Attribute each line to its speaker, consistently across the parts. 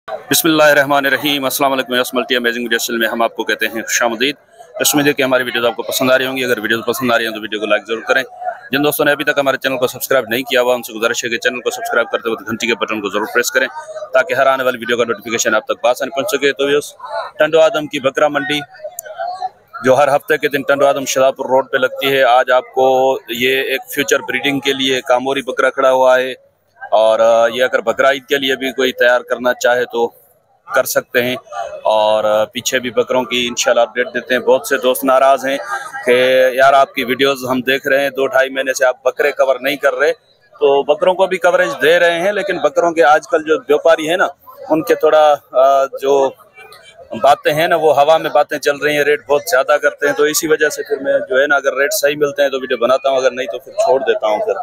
Speaker 1: बिस्मिल्लाहिर्रहमानिर्रहीम। अस्सलाम वालेकुम। मल्टी अमेजिंग वीडियो चैनल में हम आपको कहते हैं खुशामदीद। उम्मीद है कि हमारी वीडियोस आपको पसंद आ रही होंगी। अगर वीडियो पसंद आ रही है तो वीडियो को लाइक जरूर करें। जिन दोस्तों ने अभी तक हमारे चैनल को सब्सक्राइब नहीं किया हुआ उनसे गुजारिश है कि चैनल को सब्सक्राइब करते वक्त घंटी के बटन को जरूर प्रेस करें ताकि हर आने वाली वीडियो का नोटिफिकेशन आप तक बासानी पहुंच सके। तो टंडो आदम की बकरा मंडी जो हर हफ्ते के दिन टंडो आदम शाहपुर रोड पे लगती है, आज आपको ये एक फ्यूचर ब्रीडिंग के लिए कामोरी बकरा खड़ा हुआ है और ये अगर बकरा ईद के लिए भी कोई तैयार करना चाहे तो कर सकते हैं। और पीछे भी बकरों की इंशाल्लाह अपडेट देते हैं। बहुत से दोस्त नाराज हैं कि यार आपकी वीडियोस हम देख रहे हैं, 2-2.5 महीने से आप बकरे कवर नहीं कर रहे। तो बकरों को भी कवरेज दे रहे हैं, लेकिन बकरों के आजकल जो व्यापारी है ना, उनके थोड़ा जो बातें हैं ना, वो हवा में बातें चल रही हैं, रेट बहुत ज्यादा करते हैं। तो इसी वजह से फिर मैं जो है ना, अगर रेट सही मिलते हैं तो वीडियो बनाता हूँ, अगर नहीं तो फिर छोड़ देता हूँ फिर।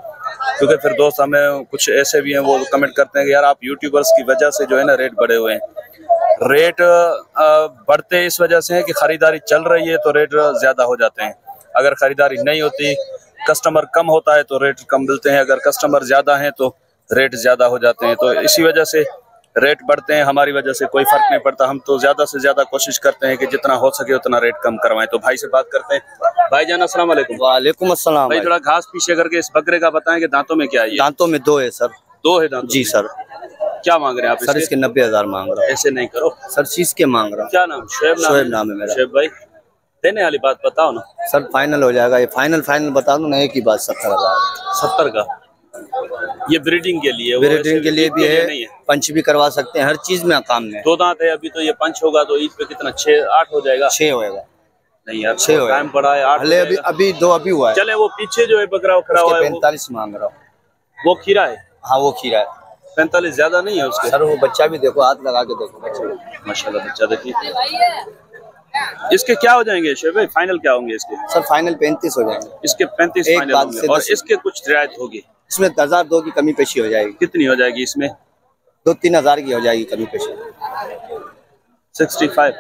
Speaker 1: क्योंकि फिर दोस्त हमें कुछ ऐसे भी हैं वो कमेंट करते हैं कि यार आप यूट्यूबर्स की वजह से जो है ना रेट बढ़े हुए हैं। रेट बढ़ते इस वजह से है कि खरीदारी चल रही है तो रेट ज्यादा हो जाते हैं। अगर खरीदारी नहीं होती, कस्टमर कम होता है तो रेट कम मिलते हैं। अगर कस्टमर ज्यादा हैं तो रेट ज्यादा हो जाते हैं। तो इसी वजह से रेट बढ़ते हैं। हमारी वजह से कोई फर्क नहीं पड़ता। हम तो ज्यादा से ज्यादा कोशिश करते हैं कि जितना हो सके उतना रेट कम करवाएं। तो भाई से बात करते हैं। भाईजान अस्सलाम वालेकुम।
Speaker 2: वालेकुम अस्सलाम।
Speaker 1: भाई थोड़ा घास पीछे करके इस बकरे का बताएं कि दांतों में क्या है?
Speaker 2: दांतों में 2 है सर।
Speaker 1: 2 है दांतों
Speaker 2: जी सर।
Speaker 1: क्या मांग रहे हैं आप?
Speaker 2: सर इसके 90,000 मांग रहा हूँ।
Speaker 1: ऐसे नहीं करो
Speaker 2: सर, चीज के मांग रहा हूँ।
Speaker 1: क्या नाम? शोएब नाम है मेरा। शोएब भाई देने वाली बात बताओ ना।
Speaker 2: सर फाइनल हो जाएगा ये, फाइनल बता दो ना, एक ही बात 70,000।
Speaker 1: 70 का? ये ब्रीडिंग के लिए?
Speaker 2: ब्रीडिंग के लिए भी है, पंच भी करवा सकते हैं, हर चीज में काम में।
Speaker 1: 2 दांत है अभी, तो ये पंच होगा तो ईद पे कितना 6-8 हो जाएगा?
Speaker 2: 6 होएगा।
Speaker 1: नहीं यार
Speaker 2: 6
Speaker 1: टाइम पड़ा है। 8
Speaker 2: अभी 2 अभी हुआ है।
Speaker 1: चले वो पीछे जो है बकरा खड़ा हुआ है
Speaker 2: 45 मांग रहा हूँ।
Speaker 1: वो खीरा है?
Speaker 2: हाँ वो खीरा है।
Speaker 1: 45 ज्यादा नहीं है उसके?
Speaker 2: सर वो बच्चा भी देखो, हाथ लगा के देखो बच्चा।
Speaker 1: माशाल्लाह बच्चा देखिए। इसके क्या हो जाएंगे शोएब भाई? फाइनल क्या होंगे इसके?
Speaker 2: सर फाइनल 35 हो जाएंगे।
Speaker 1: इसके 35 फाइनल होंगे। और इसके कुछ रियायत होगी?
Speaker 2: इसमें 10,000 की कमी पेशी हो जाएगी।
Speaker 1: कितनी हो जाएगी इसमें?
Speaker 2: 2-3 हज़ार की हो जाएगी कमी पेशी।
Speaker 1: 65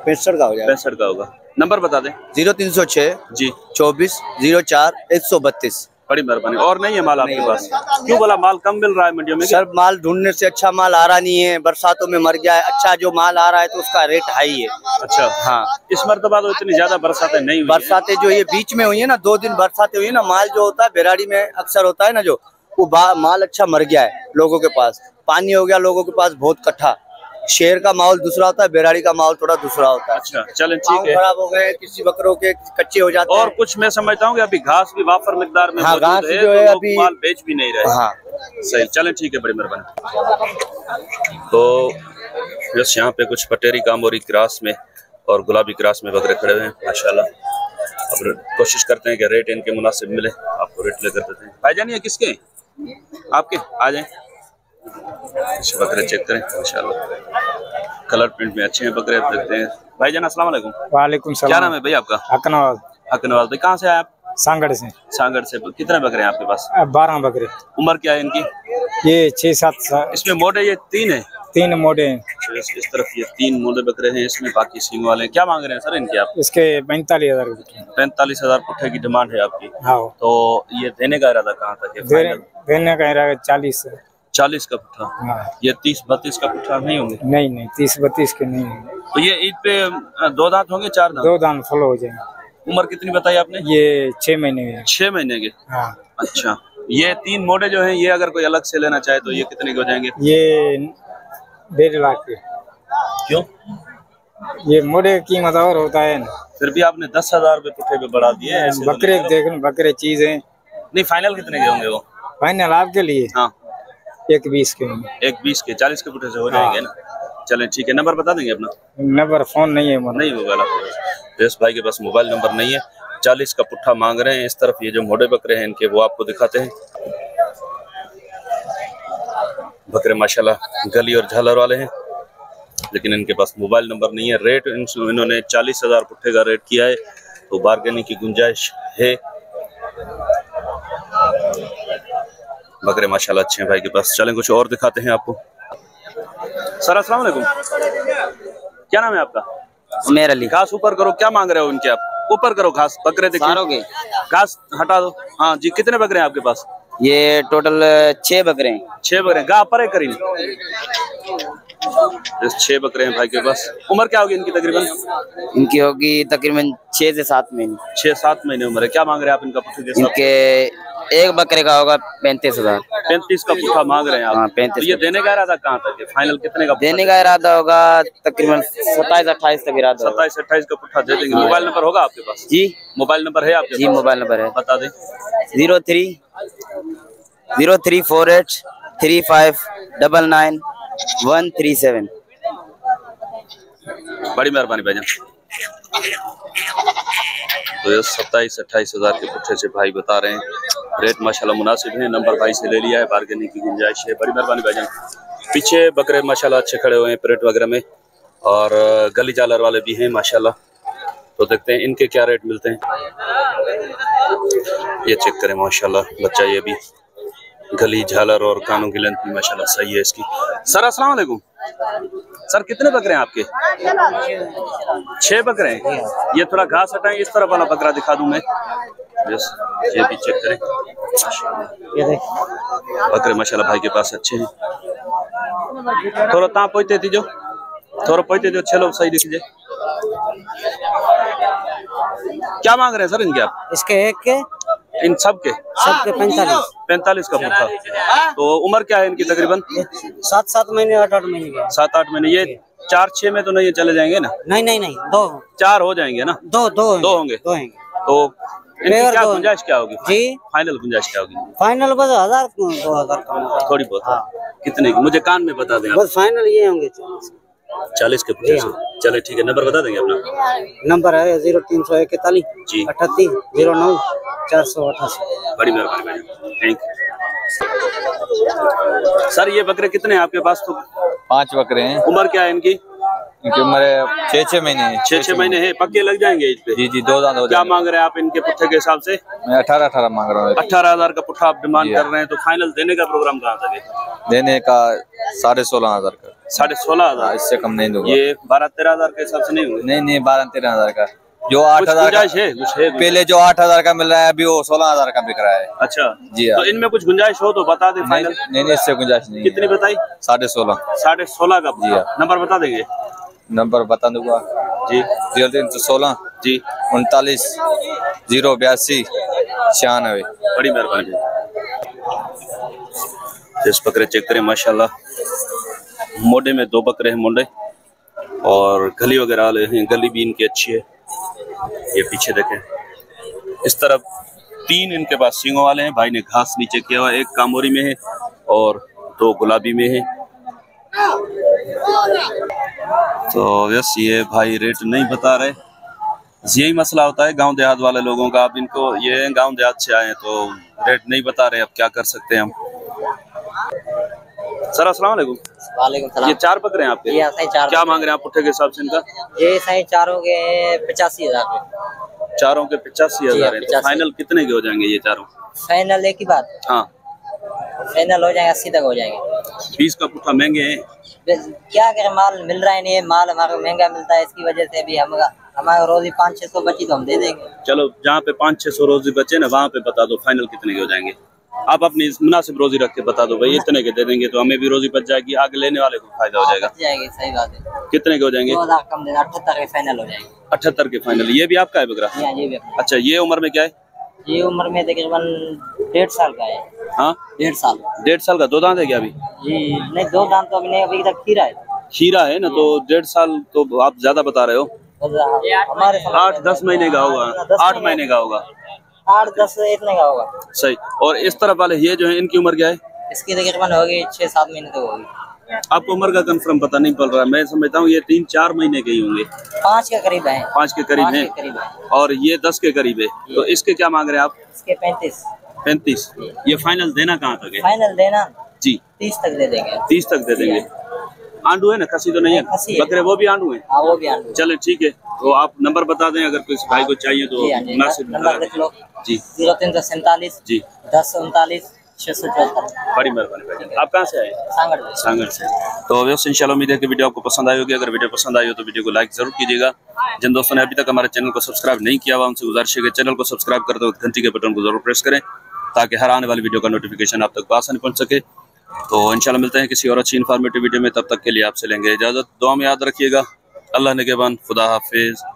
Speaker 2: 65 का हो जाएगा।
Speaker 1: 65 का होगा। नंबर बता दें।
Speaker 2: 0306
Speaker 1: जी
Speaker 2: 24 04 132।
Speaker 1: बड़ी मेहरबानी। और नहीं है माल आपके पास? क्यों बोला माल कम मिल रहा है मंडियों में?
Speaker 2: सर माल ढूंढने से अच्छा माल आ रहा नहीं है, बरसातों में मर गया है। अच्छा जो माल आ रहा है तो उसका रेट हाई है।
Speaker 1: अच्छा
Speaker 2: हाँ,
Speaker 1: इस मरतबा तो इतनी ज्यादा बरसातें नहीं हुई।
Speaker 2: बरसातें जो ये बीच में हुई है ना, 2 दिन बरसातें हुई है ना, माल जो होता है बेराड़ी में अक्सर होता है ना, जो वो माल अच्छा मर गया है। लोगों के पास पानी हो गया, लोगों के पास बहुत कट्ठा। शेर का माहौल दूसरा होता है, बेराड़ी का माहौल थोड़ा दूसरा होता है।
Speaker 1: अच्छा चलें ठीक है।
Speaker 2: खराब हो गए, किसी बकरों के कच्चे हो जाते हैं।
Speaker 1: और कुछ मैं समझता हूँ कि अभी घास भी वाफर मिकदार में
Speaker 2: हाँ, घास
Speaker 1: है,
Speaker 2: जो है
Speaker 1: तो
Speaker 2: अभी
Speaker 1: माल बेच भी नहीं रहे।
Speaker 2: हाँ
Speaker 1: सही, चलें ठीक है, बड़ी मेहरबानी। तो बस यहाँ पे कुछ पटेरी कामोरी क्रास में और गुलाबी क्रास में बकरे खड़े हुए हैं माशाल्लाह। अब कोशिश करते हैं कि रेट इनके मुनासिब मिले, आपको रेट लेकर देते हैं। भाईजान ये किसके हैं? आपके? आ जाएं, बकरे चेक करें माशाल्लाह। कलर प्रिंट में अच्छे हैं बकरे, देखते हैं। भाईजान अस्सलाम वालेकुम।
Speaker 3: वालेकुम सलाम।
Speaker 1: क्या नाम है भाई आपका?
Speaker 3: अकनवाल।
Speaker 1: अकनवाल भाई, कहाँ से आए आप?
Speaker 3: सांगड़ से।
Speaker 1: सांगड़ से। कितने बकरे हैं आपके पास?
Speaker 3: 12 बकरे।
Speaker 1: उम्र क्या है इनकी?
Speaker 3: ये 6-7 साल।
Speaker 1: इसमें मोटे ये 3 है?
Speaker 3: 3 मोटे हैं।
Speaker 1: इस तरफ ये 3 मोटे बकरे हैं, इसमें बाकी सींग वाले हैं। क्या मांग रहे हैं सर इनके आप?
Speaker 3: इसके 45,000 रुपये।
Speaker 1: 45,000 पुट्ठे की डिमांड है आपकी?
Speaker 3: हाँ।
Speaker 1: तो ये देने का इरादा कहाँ तक है?
Speaker 3: देने का इरादा
Speaker 1: 40 का पुट्ठा।
Speaker 3: हाँ।
Speaker 1: ये 30-32 का पुट्ठा नहीं होंगे?
Speaker 3: नहीं 30-32 के नहीं होंगे।
Speaker 1: तो ये ईद पे 2 दांत होंगे 4 दांत?
Speaker 3: 2 दांत फॉलो हो जाएंगे।
Speaker 1: उम्र कितनी बताई आपने? ये
Speaker 3: 6 महीने के।
Speaker 1: 6 महीने के?
Speaker 3: हाँ।
Speaker 1: अच्छा, ये 3 मोटे जो हैं, ये अगर कोई अलग से लेना चाहे तो ये कितने के हो जाएंगे?
Speaker 3: ये 1.5 लाख के।
Speaker 1: क्यों?
Speaker 3: ये मोटे की कीमत और होता है ना।
Speaker 1: फिर भी आपने 10,000 रुपये पुट्ठे पे बढ़ा दिए।
Speaker 3: बकरे देख, बकरे चीज है।
Speaker 1: नहीं, फाइनल कितने के होंगे वो?
Speaker 3: फाइनल आपके लिए?
Speaker 1: हाँ
Speaker 3: 1.20 के होंगे।
Speaker 1: 1.20 के 40 के पुट्ठे से हो जाएंगे ना? चलें ठीक है। नंबर बता देंगे अपना?
Speaker 3: नंबर फोन नहीं है
Speaker 1: नहीं मोबाइल आपके? इस भाई के पास मोबाइल नंबर नहीं है। 40 का पुट्ठा मांग रहे हैं। इस तरफ ये जो मोटे बकरे हैं इनके, वो आपको दिखाते हैं। बकरे माशाल्लाह गली और झालर वाले हैं, लेकिन इनके पास मोबाइल नंबर नहीं है। रेट इन्होंने 40,000 पुट्ठे का रेट किया है, तो बार्गेनिंग की गुंजाइश है। बकरे माशाल्लाह अच्छे हैं भाई के पास। चलें कुछ और दिखाते हैं आपको। सर अस्सलाम वालेकुम, क्या नाम है आपका?
Speaker 2: उमेर अली।
Speaker 1: घास ऊपर करो, क्या मांग रहे हो इनके आप? ऊपर करो घास, बकरे देखिए। घास हटा दो। हाँ जी, कितने बकरे हैं आपके पास?
Speaker 2: ये टोटल 6 बकरे हैं।
Speaker 1: 6 बकरे हैं। गा पर है करीब 6 बकरे हैं भाई के पास। उम्र क्या होगी इनकी तकरीबन?
Speaker 2: इनकी होगी तकरीबन 6 से 7 महीने।
Speaker 1: 6-7 महीने उम्र है। क्या मांग रहे हैं आप इनका पुट्ठे के साथ?
Speaker 2: इनके एक बकरे का होगा 35,000।
Speaker 1: 35 का पुट्ठा मांग रहे हैं आप?
Speaker 2: हाँ, 35।
Speaker 1: तो ये देने का इरादा कहाँ तक है? फाइनल कितने का
Speaker 2: देने का इरादा होगा तकरीबन 27-28 तक इरादा।
Speaker 1: 27-28 का पुट्ठा दे देंगे। मोबाइल नंबर होगा आपके पास?
Speaker 2: जी
Speaker 1: मोबाइल नंबर है आपके?
Speaker 2: जी मोबाइल नंबर है,
Speaker 1: बता दें।
Speaker 2: 034835999137।
Speaker 1: बड़ी मेहरबानी भाईजान। तो ये 27-28 हजार के पुट्ठे से भाई बता रहे हैं। रेट माशाल्लाह मुनासिब है। नंबर भाई से ले लिया है, बार्गेनिंग की गुंजाइश है। बड़ी मेहरबानी भाईजान। पीछे बकरे माशाल्लाह अच्छे खड़े हुए हैं परेड वगैरह में, और गली जालर वाले भी हैं माशाल्लाह। तो देखते हैं इनके क्या रेट मिलते हैं। ये चेक करें माशाल्लाह बच्चा, ये भी गली झालर और कानों की लेंथ भी माशाल्लाह सही है इसकी। सर अस्सलाम वालेकुम। सर कितने बकरे हैं आपके? 6 बकरे हैं। ये थोड़ा घास हटाएं, इस तरफ वाला बकरा दिखा दूं मैं। यस, ये भी चेक करें। बकरे माशाल्लाह भाई के पास अच्छे हैं। थोड़ा ता पहुंचते थी जो थोड़ा पहुंचते जो चलो सही दीजिए। क्या मांग रहे हैं सर इनके आप?
Speaker 2: इसके एक के
Speaker 1: इन सब के
Speaker 2: 45
Speaker 1: का पुट्ठा। तो उम्र क्या है इनकी तकरीबन?
Speaker 2: 7-7 महीने 8-8 महीने के।
Speaker 1: 7-8 महीने। ये 4-6 में तो नहीं चले जाएंगे ना?
Speaker 2: नहीं 2
Speaker 1: 4 हो जाएंगे ना?
Speaker 2: 2
Speaker 1: होंगे। तो इनकी क्या गुंजाइश क्या होगी जी? फाइनल गुंजाइश क्या होगी?
Speaker 2: फाइनल बस 1000 2000
Speaker 1: थोड़ी बहुत। कितने की मुझे कान में बता दें।
Speaker 2: बस फाइनल ये होंगे
Speaker 1: 40 के पुट्ठे से। चले ठीक है, नंबर बता देंगे अपना?
Speaker 2: नंबर है 0341
Speaker 1: जी
Speaker 2: 38 09 488।
Speaker 1: बड़ी मेहरबानी भाई, थैंक यू। सर ये बकरे कितने हैं आपके पास? तो
Speaker 3: 5 बकरे हैं।
Speaker 1: उम्र क्या है इनकी?
Speaker 3: इनकी उम्र 6-6 महीने है।
Speaker 1: 6-6 महीने है। पक्के लग जाएंगे इस पे?
Speaker 3: जी 2 दांत हो
Speaker 1: क्या मांग रहे हैं आप इनके पुट्ठे के हिसाब से?
Speaker 3: मैं 18 मांग रहा हूँ।
Speaker 1: 18,000 का पुट्ठा आप डिमांड कर रहे हैं। तो फाइनल देने का प्रोग्राम कहाँ तक है?
Speaker 3: देने का 16,500 का।
Speaker 1: 16,500?
Speaker 3: इससे कम नहीं दूंगा।
Speaker 1: ये 12-13,000 के हिसाब से नहीं होंगे?
Speaker 3: नहीं 12-13,000 का। जो 8,000
Speaker 1: का है कुछ है?
Speaker 3: पहले जो 8,000 का मिल रहा है अभी वो 16,000 का बिक रहा है।
Speaker 1: अच्छा
Speaker 3: जी।
Speaker 1: तो इनमें कुछ गुंजाइश हो तो बता दे फाइनल।
Speaker 3: नहीं इससे गुंजाइश नहीं।
Speaker 1: कितनी बताई?
Speaker 3: 16.5।
Speaker 1: 16.5 का। जी नंबर बता देंगे? नंबर बता दूंगा जी। 0316 जी 39 082 96। बड़ी मेहरबानी। इस बकरे चेक करें माशाल्लाह। मोडे में 2 बकरे हैं मुंडे, और गली वगैरह वाले हैं। गली भी इनकी अच्छी है। ये पीछे देखें, इस तरफ 3 इनके पास सींगों वाले हैं। भाई ने घास नीचे किया हुआ, एक कामोरी में है और 2 गुलाबी में है। तो यस, ये भाई रेट नहीं बता रहे। यही मसला होता है गांव देहात वाले लोगों का। आप इनको, ये गांव देहात से आए तो रेट नहीं बता रहे, अब क्या कर सकते हैं हम। सर अस्सलाम वालेकुम।
Speaker 2: वालेकुम सलाम।
Speaker 1: ये 4 बकरे हैं आपके?
Speaker 2: ये सही 4।
Speaker 1: क्या मांग रहे हैं आप पुट्ठे के हिसाब से इनका?
Speaker 2: ये सही 4 के 85,000।
Speaker 1: 4 के 85,000 है। तो फाइनल कितने के हो जाएंगे ये 4?
Speaker 2: फाइनल एक ही बात।
Speaker 1: हाँ
Speaker 2: फाइनल हो जाएगा 80 तक हो जाएंगे।
Speaker 1: 20 का पुट्ठा महंगे हैं।
Speaker 2: क्या करें, माल मिल रहा है नहीं, माल हमारा महंगा मिलता है, इसकी वजह से भी हमारा रोजी 500-600 बची तो हम दे देंगे।
Speaker 1: चलो जहाँ पे 500-600 रोजी बचे ना, वहाँ पे बता दो फाइनल कितने के हो जाएंगे। आप अपनी मुनासिब रोजी रख के बता दो भाई, इतने के दे देंगे तो हमें भी रोजी बच जाएगी, आगे लेने वाले को फायदा हो जाएगा।
Speaker 2: सही बात है।
Speaker 1: कितने के हो जाएंगे?
Speaker 2: 2000 कम देना, 78 के फाइनल हो जाएंगे।
Speaker 1: 78 के फाइनल। ये भी आपका है बकरा?
Speaker 2: ये भी।
Speaker 1: अच्छा, ये उम्र में क्या है?
Speaker 2: ये उम्र में तकरीबन 1.5 साल का है।
Speaker 1: हाँ 1.5 साल। 1.5 साल का। 2 दांत है क्या अभी?
Speaker 2: जी नहीं, 2 दांत तो अभी नहीं, अभी तक खीरा है।
Speaker 1: खीरा है ना, तो 1.5 साल तो आप ज्यादा बता रहे हो।
Speaker 2: हमारे
Speaker 1: 8-10 महीने का होगा। 8 महीने का होगा।
Speaker 2: 8-10 इतने का होगा।
Speaker 1: सही। और इस तरफ वाले ये जो है, इनकी उम्र क्या है?
Speaker 2: इसकी तकरीबन होगी 6-7 महीने तक होगी।
Speaker 1: आपको उम्र का कंफर्म पता नहीं पड़ रहा है। मैं समझता हूँ ये 3-4 महीने के ही होंगे।
Speaker 2: 5 के करीब है।
Speaker 1: 5 के करीब है। और ये 10 के करीब है। तो इसके क्या मांग रहे हैं आप? इसके 35। ये फाइनल देना कहाँ तक है?
Speaker 2: फाइनल देना
Speaker 1: जी
Speaker 2: 30 तक दे देंगे।
Speaker 1: 30 तक दे देंगे। आंडू है ना, खसी तो नहीं है? बकरे वो भी आंडू है?
Speaker 2: हाँ वो भी आंडू।
Speaker 1: चले ठीक है, तो आप नंबर बता दें अगर किसी भाई को चाहिए तो मुनासिब
Speaker 2: नंबर लिख लो
Speaker 1: जी।
Speaker 2: 0347
Speaker 1: जी
Speaker 2: 1039 674।
Speaker 1: बड़ी मेहरबानी भाई। आप कहाँ से आए? सांगड़ से। तो व्यवस्था इंशाल्लाह उम्मीद है कि वीडियो आपको पसंद आई होगी। अगर वीडियो पसंद आई हो तो वीडियो को लाइक जरूर कीजिएगा। जिन दोस्तों ने अभी तक हमारे चैनल को सब्सक्राइब नहीं किया हुआ, उनसे गुजारिश है कि चैनल को सब्सक्राइब करते वक्त घंटी के बटन को जरूर प्रेस करें, ताकि हर आने वाली वीडियो का नोटिफिकेशन आप तक आसानी पहुंच सके। तो इंशाल्लाह मिलते हैं किसी और अच्छी इन्फॉर्मेटिव वीडियो में, तब तक के लिए आपसे लेंगे इजाज़त। दुआ में याद रखिएगा। अल्लाह निगहबान, खुदा हाफिज़।